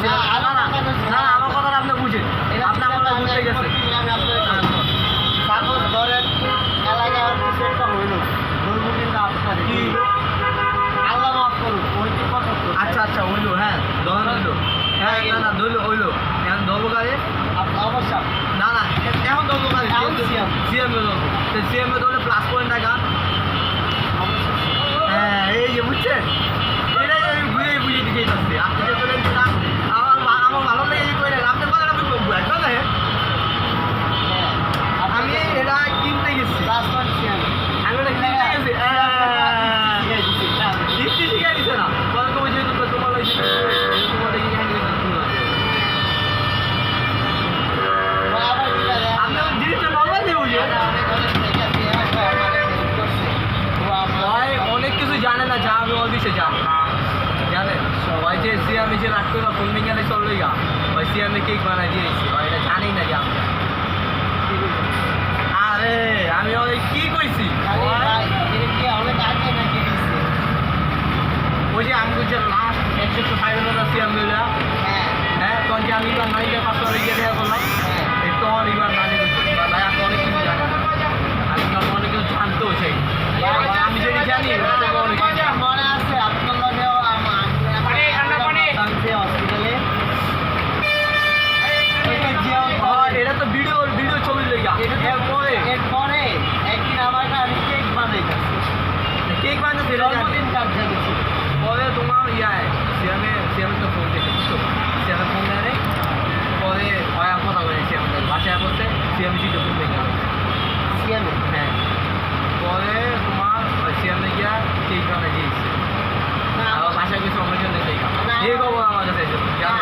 না আমার কথাটা আপনি বুঝেন, আপনি আমার কথা বুঝতে গেছেন। সাপোজ ধরেন এলাকায় আর কিছু একটা হইল, ধরবো কিন্তু আপনার কি? আল্লাহ মাফ করুন, ওই কি কথা? আচ্ছা আচ্ছা হইলো, হ্যাঁ ধরেন হইলো, হ্যাঁ না না ধরলো হইলো, এখন ধরবো কাজে অবশ্যই না না এখন ধরবো কাজে এখন CM সিএমে ধরবো, তো সিএমে ধরলে প্লাস পয়েন্ট টাকা। হ্যাঁ এই যে বুঝছেন, এটাই আমি বুঝিয়ে দিতে চাচ্ছি। আপনি যে বলেন না আমার ভালো লেগে করে আপনার কথাটা আমি বলবো একদম না। আমি এটা কিনতে গেছি, প্লাস পয়েন্ট সিএম আমি এটা কিনতে গেছি, কিনতে শিখাই দিচ্ছে না বলতো ওই যে তোমার ওই যে তোমার এই আপনি জিনিসটা নর্মাল দিয়ে বুঝিয়ে অনেক কিছু জানে না, যা আমি অফিসে জানি জানেন। ওই যে সিএমে যে রাখতে বা ফিল্মিং গেলে চললেই গা ওই সিএমে কেক বানাই দিয়েছি, এটা জানি না যে আমি। আরে আমি ওই কি কইছি ওই যে আমি বলছি লাস্ট 105 সিএম দিলা, হ্যাঁ তখন কি আমি এবার নানিকে 500 লেগে দেওয়া করলাম, তখন এবার নানি ভাই আপনি অনেক কিছু জানেন, আমি তখন অনেক কিছু জানতেও চাই, আমি যেটা জানি মনে আছে আপনার লগেও হসপিটালে এটা তো ভিডিও ছবি লেগা এরপরে একদিন আমার আমি কেক বানাইতেছি, কেক বানাতে জন্মদিন কার্ড যাচ্ছে পরে তোমার সিএমে তো ফোন দিয়েছে বুঝছো, সিএমে ফোন দেয় পরে হয় কথা বলেছি আমাদের বাসায় বলতে সিএমে জিতে ফোন দেখে সিএম হ্যাঁ পরে তোমার সিএমে গিয়া কেক বানাই দিয়েছে, বাসায় কিছু আমার জন্য দেখা যে খবর আমার কাছে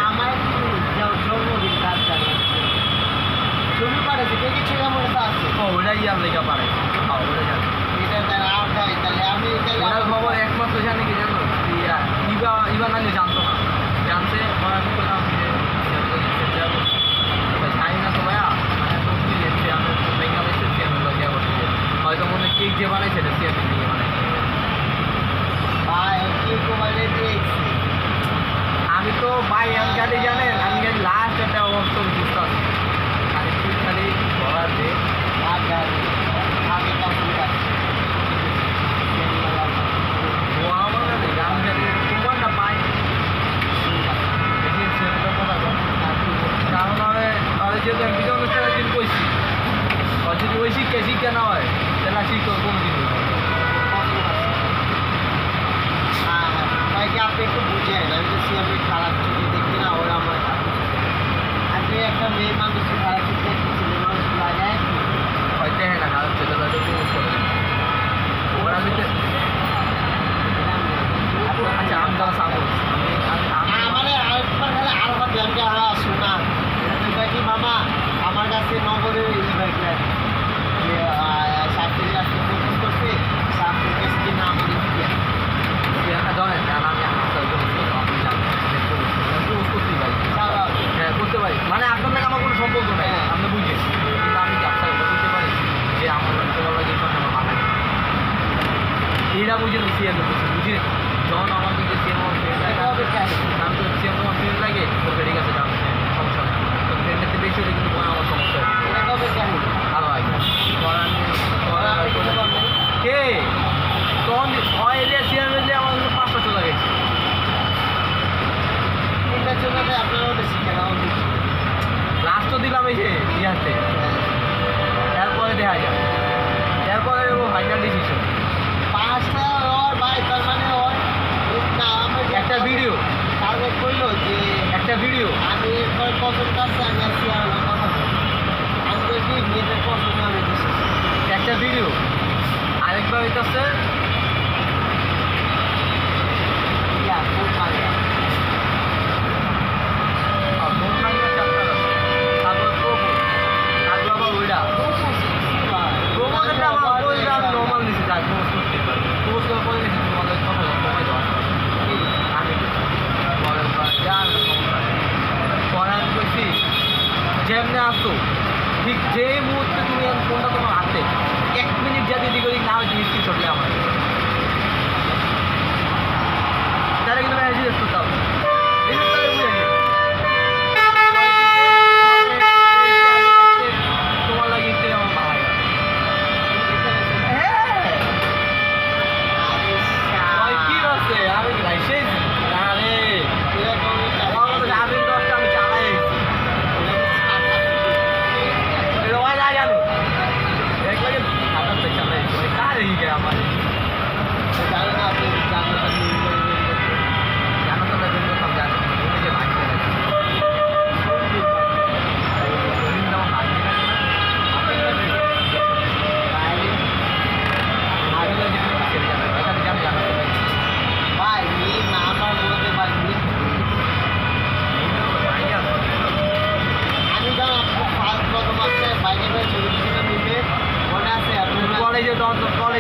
আমার জন্মদিন কার্ড জানাচ্ছে ছবি পাঠাচ্ছে কে কিছু আমার কাছে আছে ওটা ইয়ার লেখা পারে, ওটা জানি এটা তাহলে আর তাহলে আমি ওটার খবর একমাত্র জানি কি জানো ইবা নানি জানতো না, জানতে আমি করলাম যে জানি না তো ভাইয়া হয়তো মনে কেক যে বানাইছে এটা সিএমে দিয়ে বানাইছে। আমি তো ভাই আমি খালি জানেন আমি খালি লাস্ট একটা অপশন বুঝতাম খালি খালি ধরার যে যেহেতু আমি বিজয় অনুষ্ঠানের দিন কইছি যদি ওই শিক্ষা না হয় তাহলে শিক্ষক কোনো দিন আপনি একটু বুঝেন আমি তো সিএমএ খারাপ ছবি দেখি না ওরা আমার আপনি একটা মেয়ে মানুষ খারাপ ছবি দেখতেছি মেয়ে মানুষ লাগায় হয়তো হ্যাঁ না খারাপ ছেলে তাদের প্রমোট করে ওরা দিতে আচ্ছা আমি তারা সাপোজ মানে আরেকবার খালি আলফা ব্যাংকে শোনা কি মামা আমার কাছে নগরে যে সাতটি আজকে প্রস্তুত করছে সাতটি কেসটি না আমাদের ধরেন আমি হ্যাঁ করতে পারি মানে আপনার লাগে আমার কোনো সম্পর্ক নেই আপনি বুঝেন, কিন্তু আমি ব্যবসা করতে পারি যে আমার তোমার লাগে আমার মাথা এইটা বুঝেন সিএমে বুঝি যখন আমার কিন্তু সিএম আমার ফ্রেন্ড লাগে আমি তো সিএম তোমার ফ্রেন্ড লাগে ওকে ঠিক আছে সমস্যা নেই তো ফ্রেন্ডের বেশি হলে কিন্তু আমার সমস্যা ভালো হয় কে তখন হয় এরিয়া সিএমে যে আমার 500 চলে গেছে আপনারাও বেশি কেনা লাস্ট তো দিলাম এই যে ইয়াতে এরপরে দেখা যায় এরপরে ও ফাইনাল ডিসিশন 5টা ওর ভাই তার মানে ওর একটা ভিডিও তারপর কইলো যে একটা ভিডিও আমি এরপর পছন্দ আছে আমি আসি আর কথা আমি তো কি নিজের পছন্দ আমি দিচ্ছি একটা ভিডিও আরেকবার হইতেছে ইয়া খুব ভালো যেমনি আসতো ঠিক যে মুহূর্তে তুমি ফোনটা তোমার হাতে 1 মিনিট যাতে দিকে না হয় জিনিসটি চলে আমার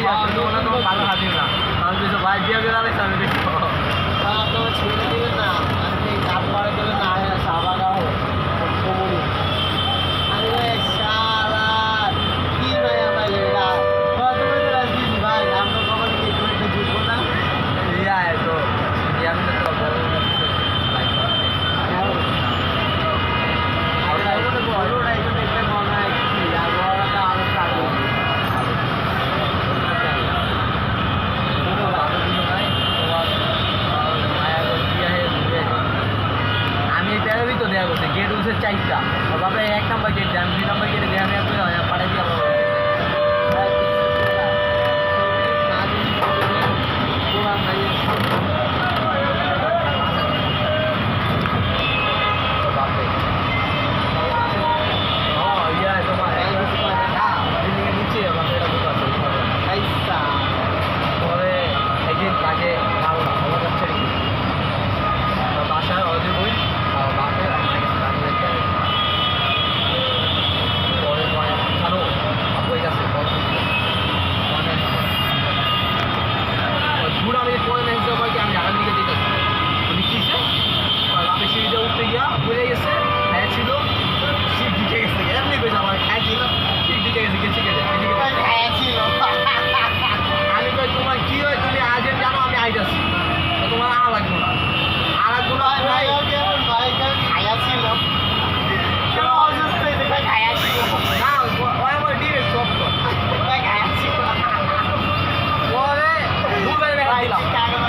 হয়ে যাচ্ছে তোমরা তো ভালো খাবি না আমি কিছু ভাই দিয়ে গেলে আমি দেখো আপনারা ছেড়ে দিবেন না আপনি কাজ করে দেবেন না সাবাগাও কমুনি আরে শালা কি মায়া ভাই এটা কত বড় রাজনীতি ভাই আমরা কখন কি করে বুঝবো না ইয়া তো ইয়া আমি তো বড় আমি প্যারাবি তো দেওয়া করছি গেট উঠছে 4টা বাবা 1 নাম্বার গেট দেয় আমি 2 নাম্বার গেটে দেয় আমি পাঠাই দিয়ে আবার বাসায় অর্ধেক বই বাপে পরে ছাড়ো বই আছে ঘুরে আমি পরে মেসেজ দেওয়া কি আমি ঢাকার দিকে যেতেছি উনি কিসে বাপের সিঁড়িতে উঠতে গিয়া ঘুরে গেছে হ্যাঁ ছিল সিট ঢুকে গেছে এমনি কইছে আমার খাই ছিল সিট ঢুকে গেছে গেছে গেছে আমি কই তোমার কি হয় তুমি আজ জানো আমি আইতাছি তোমার আ লাগবো না আর লাগবো না ভাই কেমন ভাই কেমন খায়া ছিল কেমন অসুস্থ হয়েছে ভাই খায়া ছিল না ওই আমার ডিরেক্ট সব ভাই খায়া ছিল পরে দুবার দেখা ভাই দিলাম কাগজ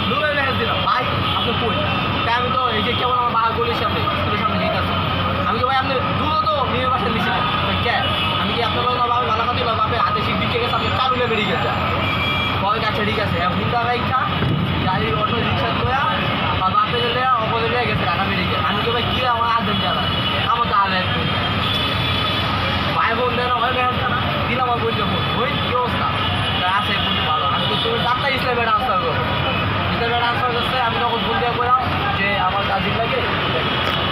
দুবার দেখা দিলাম ভাই আপনি কই তাই আমি তো এই যে কেবল আমার বাহার গলির সামনে স্কুলের সামনে যেতেছি আমি কি ভাই আপনি দূরও তো মেয়ের বাসায় নিয়েছিলেন কে আমি কি আপনার লোক বাবা ভালো কথা দিলাম বাপের হাতে সিট দিকে গেছে আপনি চালুলে বেরিয়ে গেছে পরে কাছে ঠিক আছে হুন্ডা বাইকটা গাড়ি অটো রিক্সা তোয়া বা বাপে গেলে অপরে গেছে ঢাকা বেরিয়ে আমি কি ভাই কি আমার আদেন জানা আমার তো আগে ভাই বোন দেন হয় ব্যবস্থা না দিলাম আমার বলছে ফোন ওই কি অবস্থা আছে বলতে ভালো আমি তো তুমি ডাক্তার ইসলামে ট্রান্সফার করবো ইসলামে ট্রান্সফার করছে আমি তখন ফোন দিয়ে করলাম যে আমার কাজিন লাগে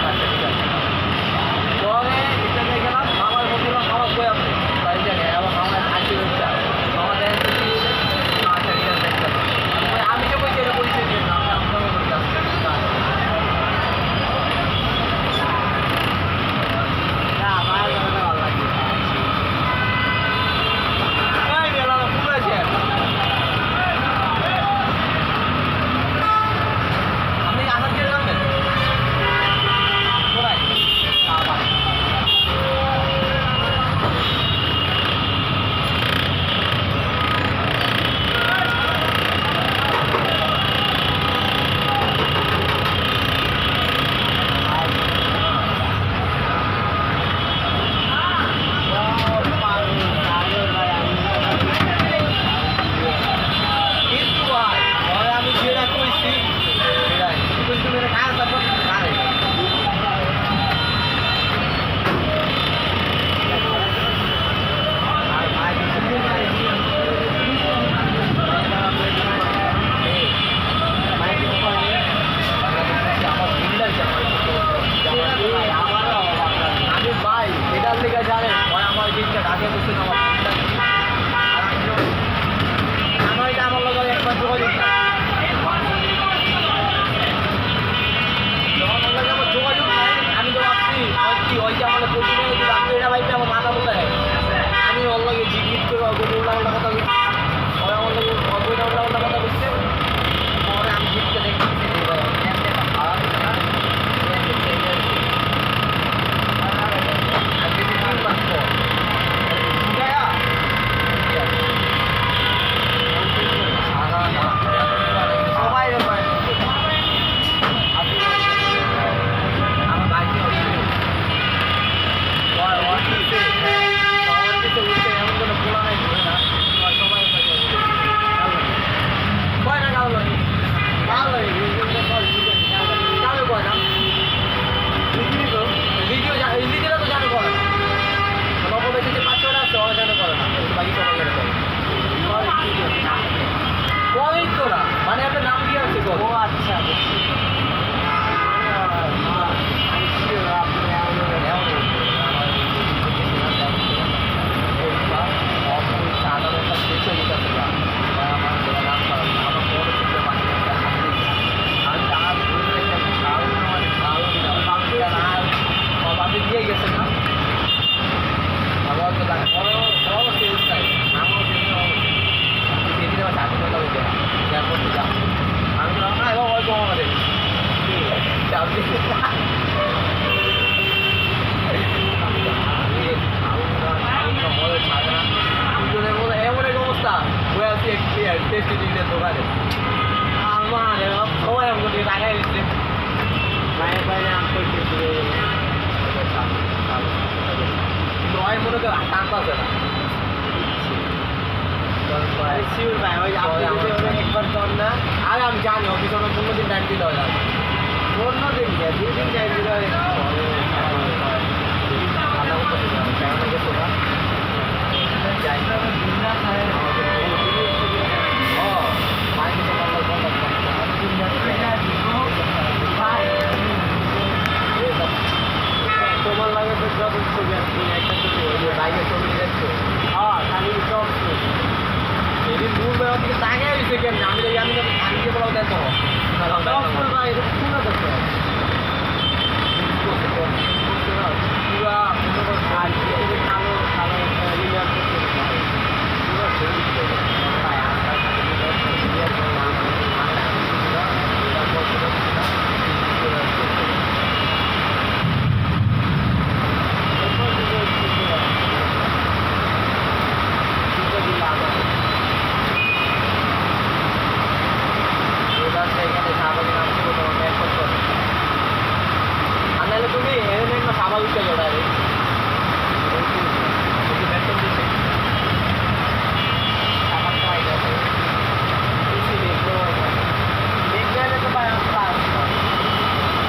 আচ্ছা ঠিক আছে পরে ইসলামে গেলাম আমার ফোন দিলাম আমার কই আপনি তাই জায়গায় আবার আমার আইসি আমার দেখা আচ্ছা ঠিক আছে আমি যে বলছি এটা পরিচয় দিয়ে না আমি আপনার বলতে আসছি না আমার ভালো লাগে এই গেলাম ফুল আছে আপনি আসার কে জানবেন টেস্টি জিনিসের দোকানে আমার সবাই আমাকে দিয়ে টাকাই দিচ্ছে মায়ের বাইরে আম করছে কিন্তু ওই মনে করে টানতে না শিওর ভাই ওই আপনি যদি ওরা একবার কর না আর আমি জানি অফিস ওরা 15 দিন টাইম দিতে হয় না 15 দিন যায় 2 দিন টাইম দিতে হয় আধা ঘন্টা দিতে হবে কেমন গেছে ওরা যাই না ও মাইকে তো কল তোমার লাগে তো যত ছবি আসছে একটা ছবি ওই যে বাইকের ছবি দেখছো হ্যাঁ খালি সব এদিন দূর বেলা থেকে তাকে দিচ্ছে কেমন আমি যে বলাও দেখো ভাই এটা পুরো দেখতে পুরা আর কালো কালো রিলার করতে পুরো শরীর তুমি হেলমেট না স্বাভাবিক ওটা রে বেতন দিচ্ছে টাকার তো আইডিয়া আছে বেশি দেখবো দেখলে তো ভাই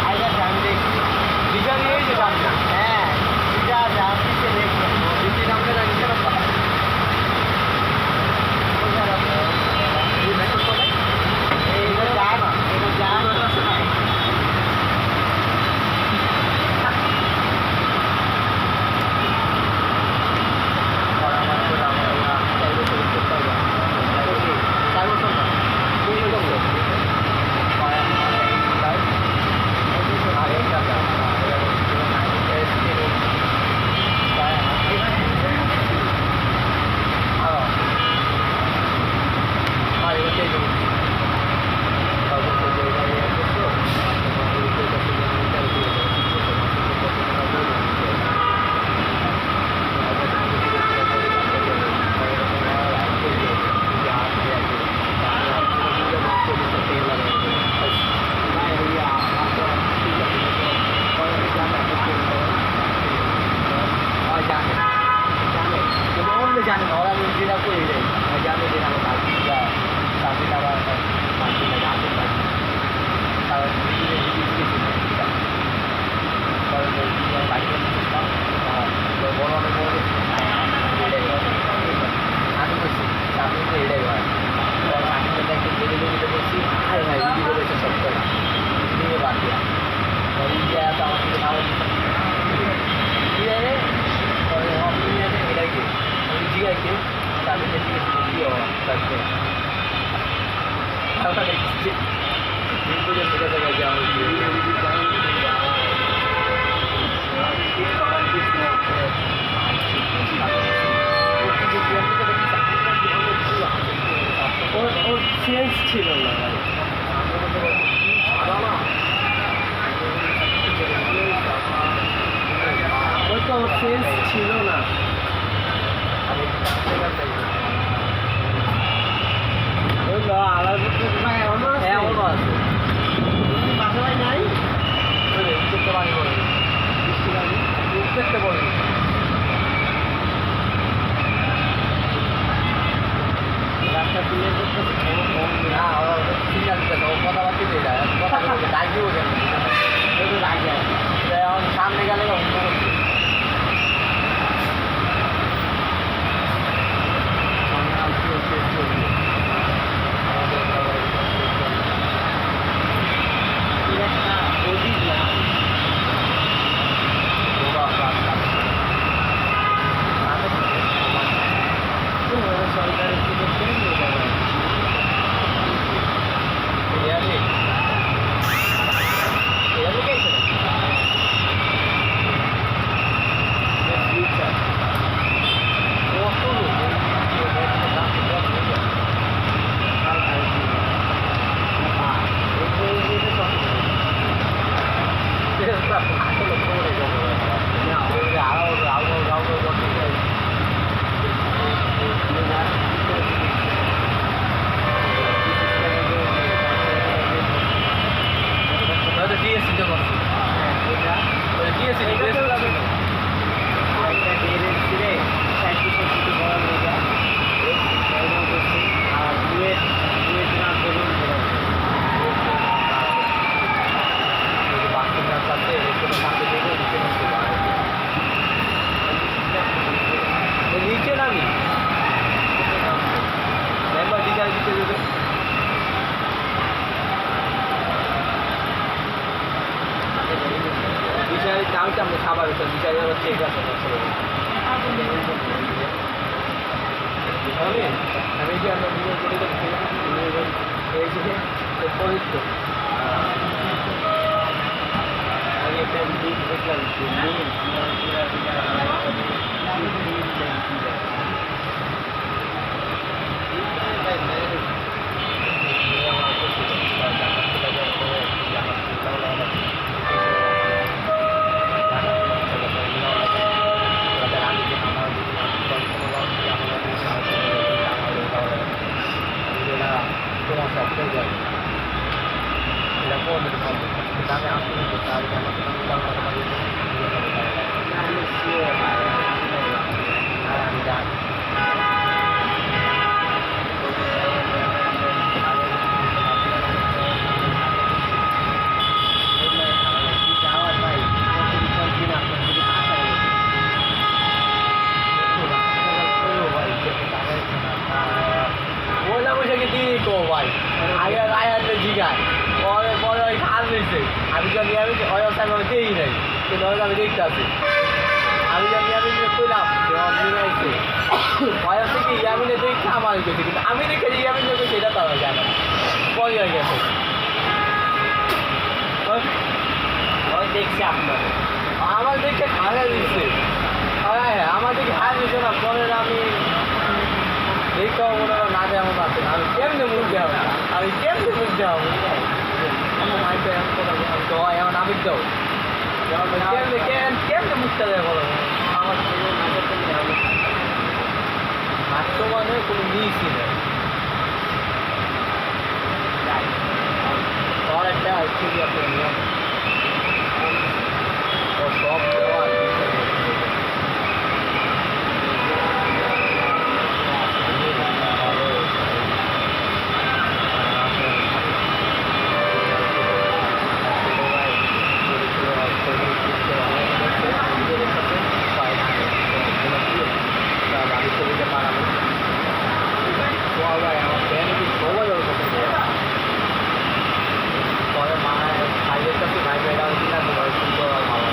আইডা জানি দেখি ডিজাইন এই যে সামনে হ্যাঁ যা যা পিছে দেখবো দিদি সামনে লাগছে না পাতা এই বেতন করে এটা যা না এটা যা জানে না ওরা যেটা করে দেয় জানে যে আমার কাজটা কাজটা আবার কাজটা জানতে পারি কারণ বড় অনেক বড় আমি করছি আমি তো এটাই হয় আমি তো একটু বেড়ে বেড়ে করছি হাই হাই রুগী বলেছে সব করে নিয়ে বাদ দিয়া ইন্ডিয়া তো আমার কিন্তু ভালো ঠিক আছে এটাকে আমি জিগাইকে তাদের থেকে দিও তারপরে আমরা দেখছি বিলকুল সেটা জায়গায় যাওয়া ওর চেঞ্জ ছিল না ওই তো ওর চেঞ্জ ছিল না ওই তো আলাদা হ্যাঁ ওটা আছে বাসায় নাই উঠতে পারি বলি উঠতে বলি রাস্তা তুলে করতেছে না ওরা সিগনাল দিতে ও কথাবার্তা দিয়ে যায় কথা বলতে ডাকিও কেন আগে এখন সামনে গেলে অন্য করছে অধিক না সরকারের থেকে ঠিক আছে আমি যে আমরা ভিডিও করে এই যে পবিত্র আমি একটা দিক দেখলাম তোমার সবটাই যাবে এটা কোন আমি আসলে আমি শিওর আমি জানি বললাম বসে কি তিনি কো ভাই আগে গায়ে হাতে জিগায় পরে পরে ওই খাল রয়েছে আমি যখন নিরামিষ ওই অবস্থায় আমি দিই নাই কিন্তু হয়তো আমি দেখতে আছি আমি যখন নিরামিষ কইলাম নিরাইছে ওই হচ্ছে কি ইয়ামিনে দেখে আমার গেছে কিন্তু আমি দেখে যে ইয়ামিন দেখে সেটা তারা জানে পরে হয়ে গেছে ওই দেখছি আপনার আমার দেখে খাওয়া দিচ্ছে হ্যাঁ আমার দেখে খাওয়া দিচ্ছে না পরে আমি দেখতেও মনে হয় না যেমন আছে আমি কেমনে মুখ দেওয়া আমি কেমনে মুখ দেওয়া আমার মাইন্ডটা এমন কথা তো এমন আমি দাও কেমনে কেমনে মুখটা দেয় বলো আমার নাট্য মানে কোনো মিসই নেই আর একটা ঠিকই আছে সব দেওয়া পরে মা খাইয়ের কাছে ভাই বেড়া হয়েছিল ভালো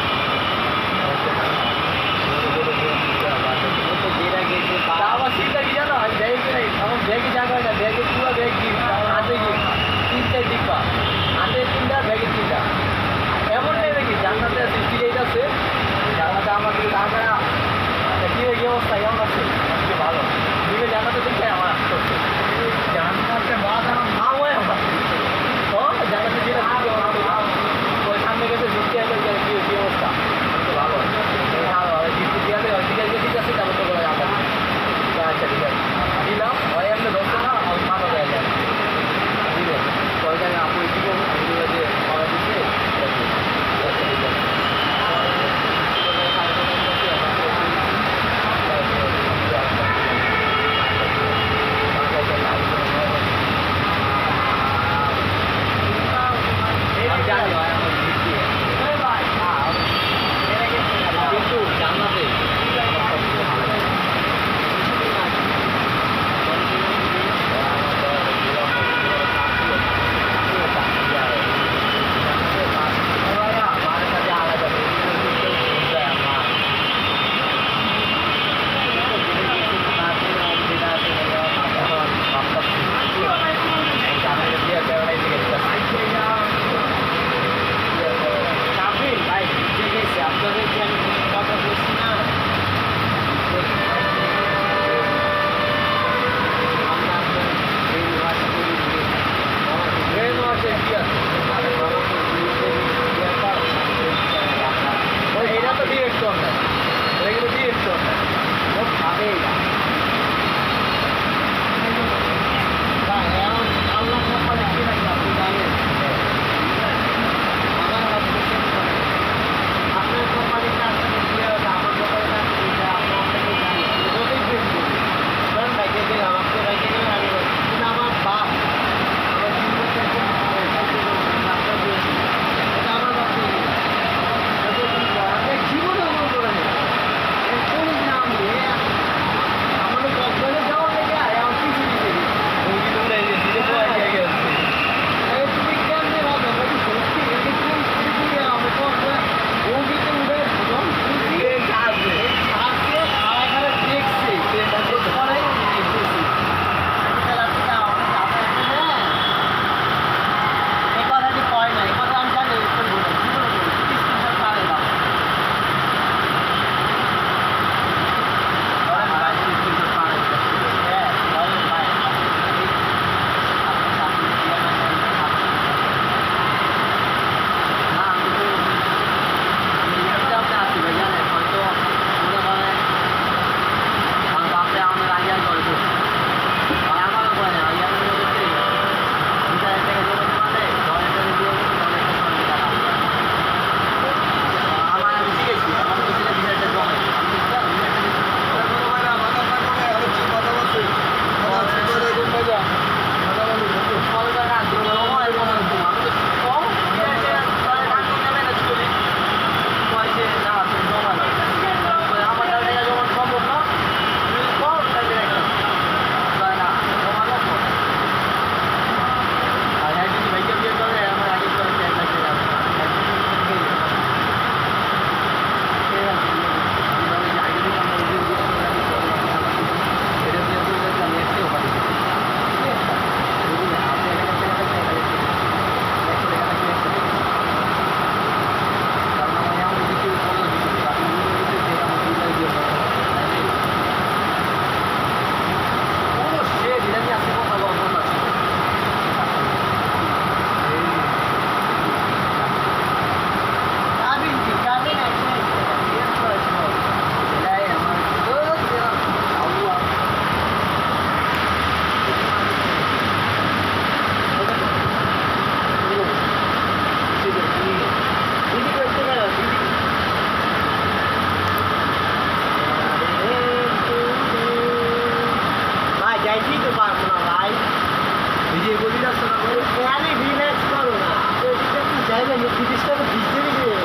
খালি রিল্যাক্স করো না এদিকে একটু যাইবেন ব্রিটিশটা তো ভিজতে গিয়ে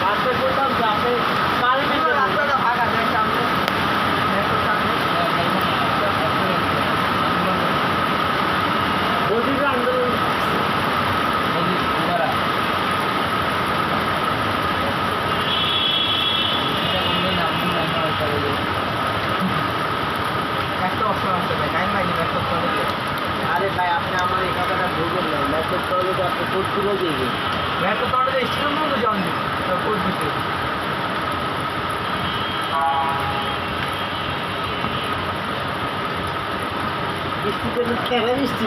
রাস্তা করতাম যে আপনি পারবেন কিন্তু রাস্তাটা ফাঁকা যায় সামনে মেট্রোর সামনে মোদির আন্দোলন মোদি উনারা একটা অপশন আছে ভাই টাইম লাগে মেট্রোর কলেজে আরে ভাই আপনি আমার এই কথাটা বুঝলেন না মেট্রোর তলে তো আপনি কোর্টগুলো দিয়ে মেট্রো কলেজে স্টেশন পর্যন্ত যাওয়া কোর্ট দিতে বৃষ্টিতে কেন বৃষ্টি